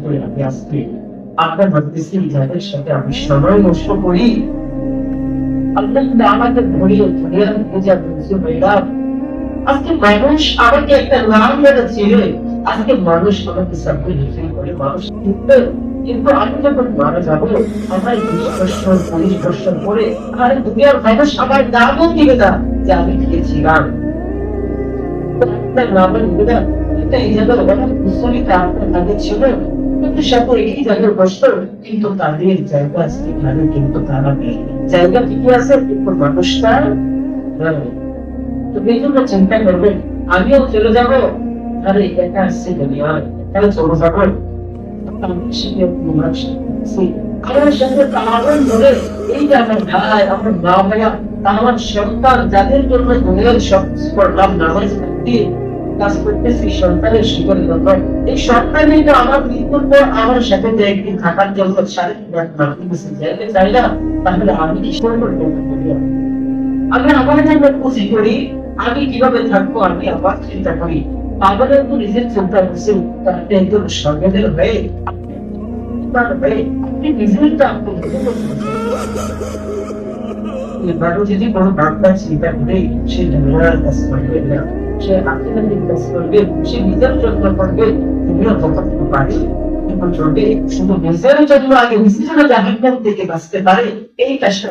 আমি আজকে আপনার ভাবতেছি যাদের সাথে আমি সময় নষ্ট করি, আল্লাহ আমাকে ধরিয়ে ধরিয়ে বুঝা বুঝতে পারলাম। আজকে মানুষ আমাকে একটা নাম মেরে ছিল, আজকে মানুষ আমাকে সাপোর্ট করে মানুষ চিনবে। কিন্তু আমি যখন মারা যাবো, আমার 20 বছর 40 বছর পরে আমার দুনিয়ার মানুষ আমার নামও দিবে না যে আমি গিয়েছিলাম। আপনার নামে দিবে না, এটা এই জায়গার অনেক কুশলিতে আপনার নামে ছিল, কিন্তু সাথে এই জায়গার কষ্ট, কিন্তু তাদের জায়গা আজকে এখানে কিন্তু তারা নেই। জায়গা ঠিকই আছে কিন্তু মানুষটা নেই। তো এই জন্য চিন্তা করবেন আমিও চলে যাব, আরে একা আসছে দুনিয়ায়, একা চলে যাবো। আমার সাথে তাড়াতাড়ি ধরে এই যে আমার ভাই, আমার মা ভাইয়া, আমার সন্তান যাদের জন্য দুনিয়ার সব করলাম, নামাজ পড়তে কাজ করতেছি সন্তানের সুখের জন্য, এই সন্তানই তো আমার মৃত্যুর পর আমার সাথে যে একদিন থাকার জন্য চাই না, তাহলে আমি কি করবো? আমি আমার জন্য খুশি করি, আমি কিভাবে থাকবো আমি আবার চিন্তা করি। আমাদের তো নিজের চিন্তা করছি, তাহলে একজন স্বর্গের হয়ে আপনি নিজের এবারও যদি কোনো বার্তা চিন্তা করে সে দুনিয়ার কাজ করবে না, সে আত্মীয় কাজ করবে, সে নিজের যত্ন করবে, তুমিও যতটুকু পারি চলবে। শুধু নিজের জন্য আগে নিজের জাহান্নাম থেকে বাঁচতে পারে এই কাজটা